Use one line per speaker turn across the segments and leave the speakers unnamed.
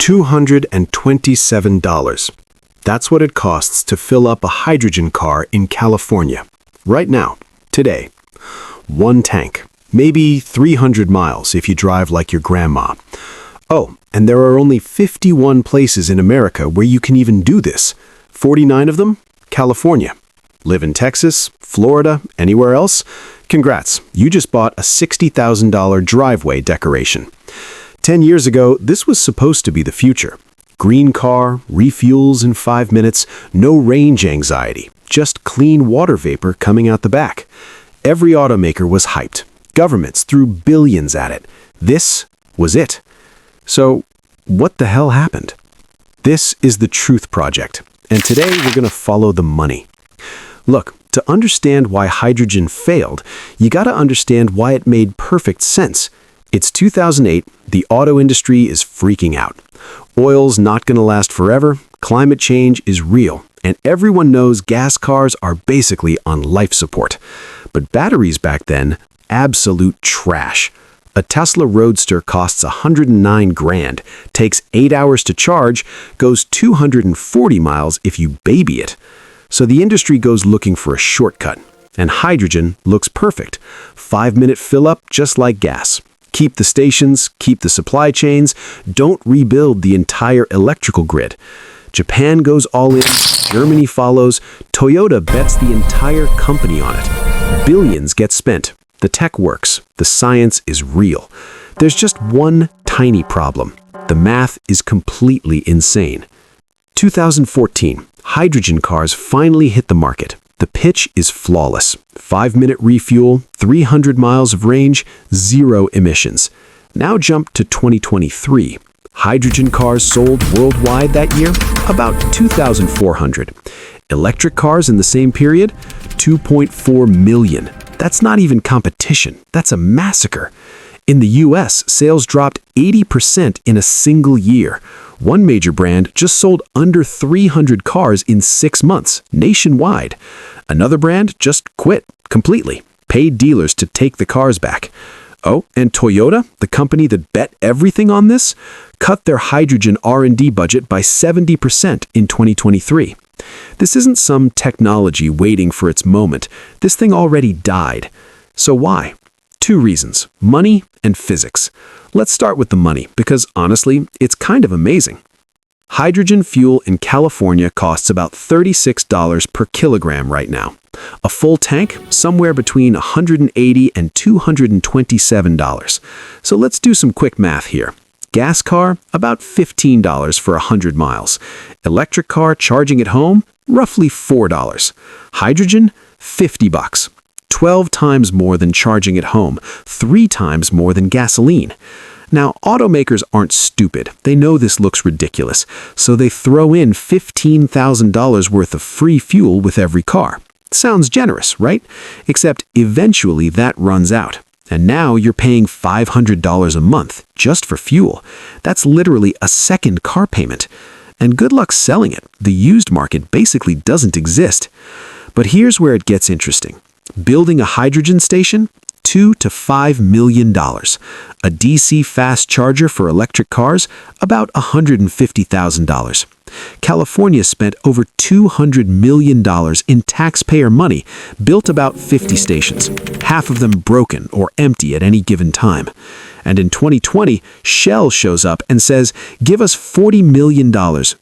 $227. That's what it costs to fill up a hydrogen car in California. Right now, today. One tank, maybe 300 miles if you drive like your grandma. Oh, and there are only 51 places in America where you can even do this. 49 of them, California. Live in Texas, Florida, anywhere else? Congrats, you just bought a $60,000 driveway decoration. 10 years ago, this was supposed to be the future. Green car, refuels in 5 minutes, no range anxiety, just clean water vapor coming out the back. Every automaker was hyped. Governments threw billions at it. This was it. So, what the hell happened? This is the Truth Project, and today we're going to follow the money. Look, to understand why hydrogen failed, you got to understand why it made perfect sense. It's 2008, the auto industry is freaking out. Oil's not going to last forever, climate change is real, and everyone knows gas cars are basically on life support. But batteries back then, absolute trash. A Tesla Roadster costs $109,000, takes 8 hours to charge, goes 240 miles if you baby it. So the industry goes looking for a shortcut, and hydrogen looks perfect. 5-minute fill-up just like gas. Keep the stations, keep the supply chains, don't rebuild the entire electrical grid. Japan goes all in, Germany follows, Toyota bets the entire company on it. Billions get spent. The tech works. The science is real. There's just one tiny problem. The math is completely insane. 2014, hydrogen cars finally hit the market. The pitch is flawless. 5-minute refuel, 300 miles of range, 0 emissions. Now jump to 2023. Hydrogen cars sold worldwide that year, about 2,400. Electric cars in the same period, 2.4 million. That's not even competition. That's a massacre. In the US, sales dropped 80% in a single year. One major brand just sold under 300 cars in 6 months, nationwide. Another brand just quit completely, paid dealers to take the cars back. Oh, and Toyota, the company that bet everything on this, cut their hydrogen R&D budget by 70% in 2023. This isn't some technology waiting for its moment. This thing already died. So why? 2 reasons: money and physics. Let's start with the money, because honestly, it's kind of amazing. Hydrogen fuel in California costs about $36 per kilogram right now. A full tank, somewhere between $180 and $227. So let's do some quick math here. Gas car, about $15 for 100 miles. Electric car charging at home, roughly $4. Hydrogen, $50. 12 times more than charging at home, 3 times more than gasoline. Now, automakers aren't stupid. They know this looks ridiculous, so they throw in $15,000 worth of free fuel with every car. Sounds generous, right? Except eventually that runs out. And now you're paying $500 a month just for fuel. That's literally a second car payment. And good luck selling it. The used market basically doesn't exist. But here's where it gets interesting. Building a hydrogen station? $2 to $5 million. A DC fast charger for electric cars? About $150,000. California spent over $200 million in taxpayer money, built about 50 stations, half of them broken or empty at any given time. And in 2020, Shell shows up and says, "Give us $40 million,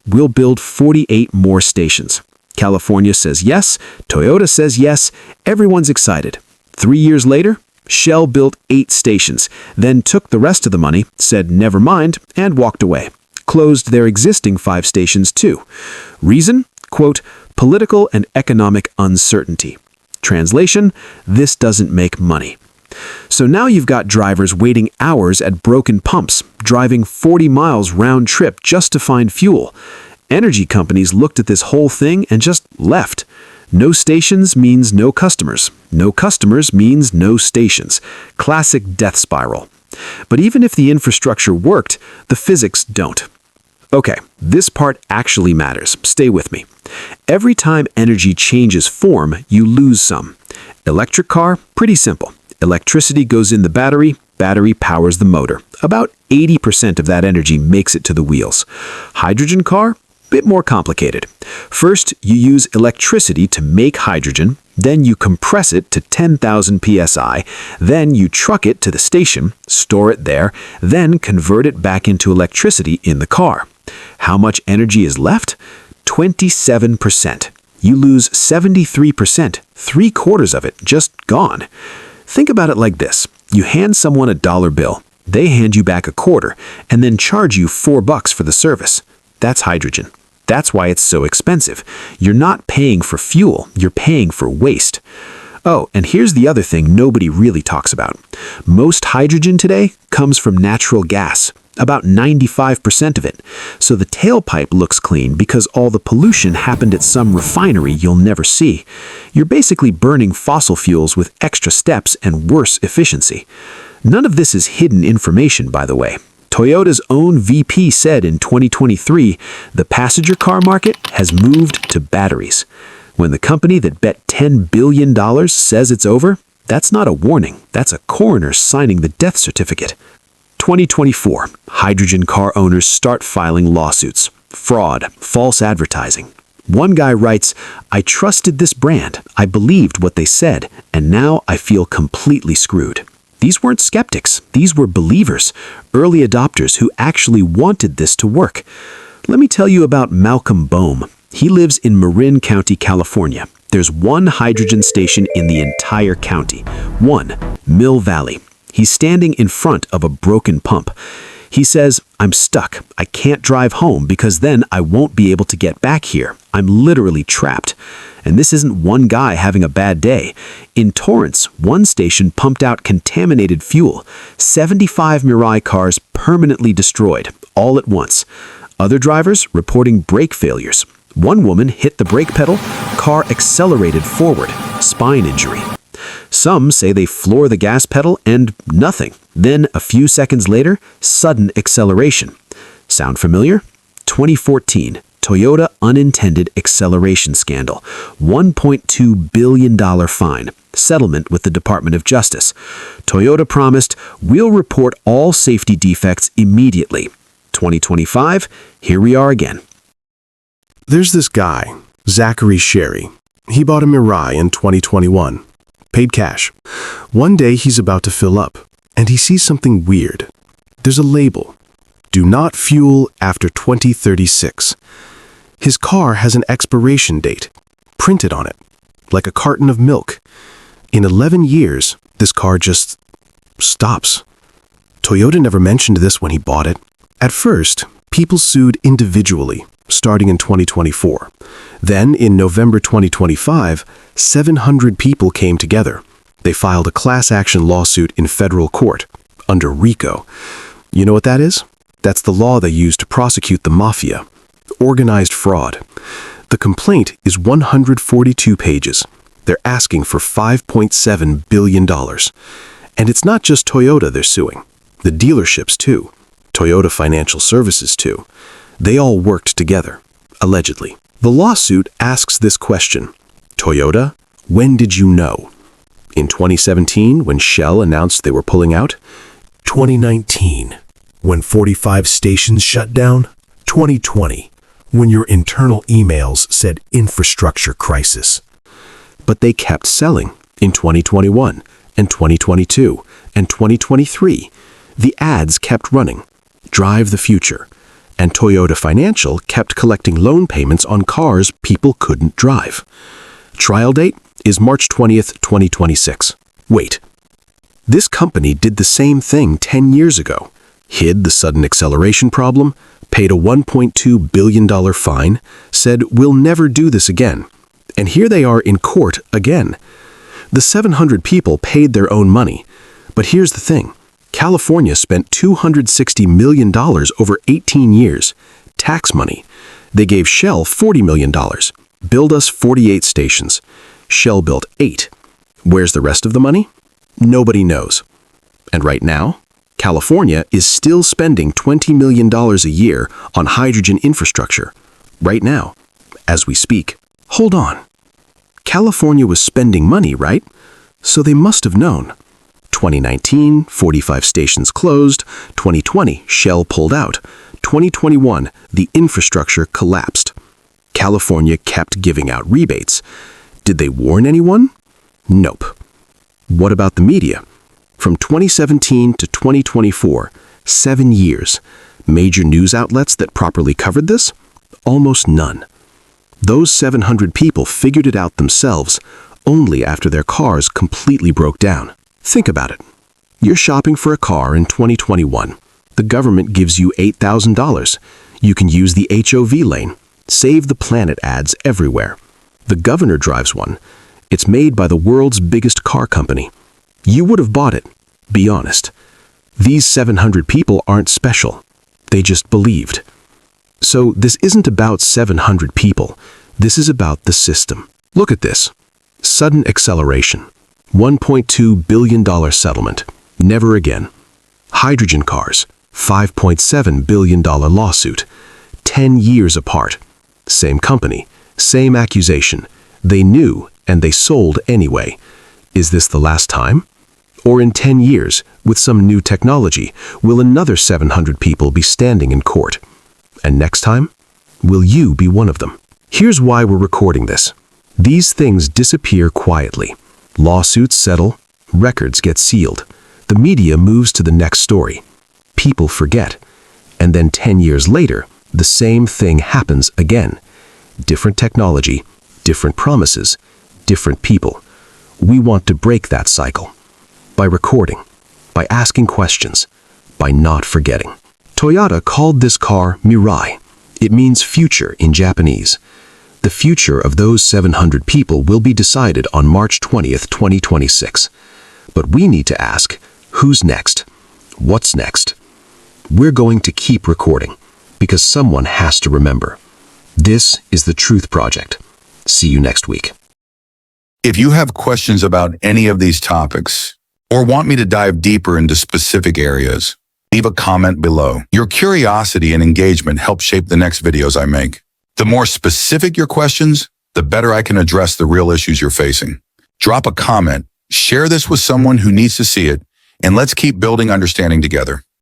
we'll build 48 more stations." California says yes, Toyota says yes, everyone's excited. 3 years later, Shell built 8 stations, then took the rest of the money, said never mind, and walked away. Closed their existing 5 stations too. Reason? Quote, political and economic uncertainty. Translation, this doesn't make money. So now you've got drivers waiting hours at broken pumps, driving 40 miles round trip just to find fuel. Energy companies looked at this whole thing and just left. No stations means no customers. No customers means no stations. Classic death spiral. But even if the infrastructure worked, the physics don't. Okay, this part actually matters. Stay with me. Every time energy changes form, you lose some. Electric car, pretty simple. Electricity goes in the battery, battery powers the motor. About 80% of that energy makes it to the wheels. Hydrogen car? Bit more complicated. First, you use electricity to make hydrogen, then you compress it to 10,000 psi, then you truck it to the station, store it there, then convert it back into electricity in the car. How much energy is left? 27%. You lose 73%, 3/4 of it just gone. Think about it like this. You hand someone a dollar bill, they hand you back a quarter, and then charge you $4 for the service. That's hydrogen. That's why it's so expensive. You're not paying for fuel, you're paying for waste. Oh, and here's the other thing nobody really talks about. Most hydrogen today comes from natural gas, about 95% of it. So the tailpipe looks clean because all the pollution happened at some refinery you'll never see. You're basically burning fossil fuels with extra steps and worse efficiency. None of this is hidden information, by the way. Toyota's own VP said in 2023, the passenger car market has moved to batteries. When the company that bet $10 billion says it's over, that's not a warning, that's a coroner signing the death certificate. 2024, hydrogen car owners start filing lawsuits. Fraud, false advertising. One guy writes, "I trusted this brand, I believed what they said, and now I feel completely screwed." These weren't skeptics, these were believers, early adopters who actually wanted this to work. Let me tell you about Malcolm Boehm. He lives in Marin County, California. There's one hydrogen station in the entire county. One, Mill Valley. He's standing in front of a broken pump. He says, "I'm stuck. I can't drive home because then I won't be able to get back here. I'm literally trapped." And this isn't one guy having a bad day. In Torrance, one station pumped out contaminated fuel. 75 Mirai cars permanently destroyed, all at once. Other drivers reporting brake failures. One woman hit the brake pedal, car accelerated forward, spine injury. Some say they floor the gas pedal and nothing. Then, a few seconds later, sudden acceleration. Sound familiar? 2014, Toyota unintended acceleration scandal. $1.2 billion fine. Settlement with the Department of Justice. Toyota promised, "We'll report all safety defects immediately." 2025, here we are again.
There's this guy, Zachary Sherry. He bought a Mirai in 2021. Paid cash. One day he's about to fill up, and he sees something weird. There's a label. Do not fuel after 2036. His car has an expiration date printed on it, like a carton of milk. In 11 years, this car just stops. Toyota never mentioned this when he bought it. At first, people sued individually, starting in 2024. Then, in November 2025, 700 people came together. They filed a class action lawsuit in federal court, under RICO. You know what that is? That's the law they use to prosecute the mafia. Organized fraud. The complaint is 142 pages. They're asking for $5.7 billion. And it's not just Toyota they're suing. The dealerships, too. Toyota Financial Services, too. They all worked together, allegedly. The lawsuit asks this question. Toyota, when did you know? In 2017, when Shell announced they were pulling out? 2019, when 45 stations shut down? 2020, when your internal emails said infrastructure crisis. But they kept selling in 2021 and 2022 and 2023. The ads kept running. Drive the future. And Toyota Financial kept collecting loan payments on cars people couldn't drive. Trial date is March 20th, 2026. Wait. This company did the same thing 10 years ago. Hid the sudden acceleration problem, paid a $1.2 billion fine, said, "We'll never do this again." And here they are in court again. The 700 people paid their own money. But here's the thing. California spent $260 million over 18 years. Tax money. They gave Shell $40 million. Build us 48 stations. Shell built 8. Where's the rest of the money? Nobody knows. And right now, California is still spending $20 million a year on hydrogen infrastructure. Right now, as we speak. Hold on. California was spending money, right? So they must have known. 2019, 45 stations closed. 2020, Shell pulled out. 2021, the infrastructure collapsed. California kept giving out rebates. Did they warn anyone? Nope. What about the media? From 2017 to 2024, 7 years. Major news outlets that properly covered this? Almost none. Those 700 people figured it out themselves only after their cars completely broke down. Think about it. You're shopping for a car in 2021. The government gives you $8,000. You can use the HOV lane. Save the planet ads everywhere. The governor drives one. It's made by the world's biggest car company. You would have bought it. Be honest. These 700 people aren't special. They just believed. So this isn't about 700 people. This is about the system. Look at this. Sudden acceleration. $1.2 billion settlement. Never again. Hydrogen cars. $5.7 billion lawsuit. 10 years apart. Same company. Same accusation. They knew and they sold anyway. Is this the last time? Or in 10 years, with some new technology, will another 700 people be standing in court? And next time, will you be one of them? Here's why we're recording this. These things disappear quietly. Lawsuits settle, records get sealed. The media moves to the next story. People forget. And then 10 years later, the same thing happens again. Different technology, different promises, different people. We want to break that cycle. By recording, by asking questions, by not forgetting. Toyota called this car Mirai. It means future in Japanese. The future of those 700 people will be decided on March 20th, 2026. But we need to ask, who's next? What's next? We're going to keep recording, because someone has to remember. This is the Truth Project. See you next week.
If you have questions about any of these topics, or want me to dive deeper into specific areas, leave a comment below. Your curiosity and engagement help shape the next videos I make. The more specific your questions, the better I can address the real issues you're facing. Drop a comment, share this with someone who needs to see it, and let's keep building understanding together.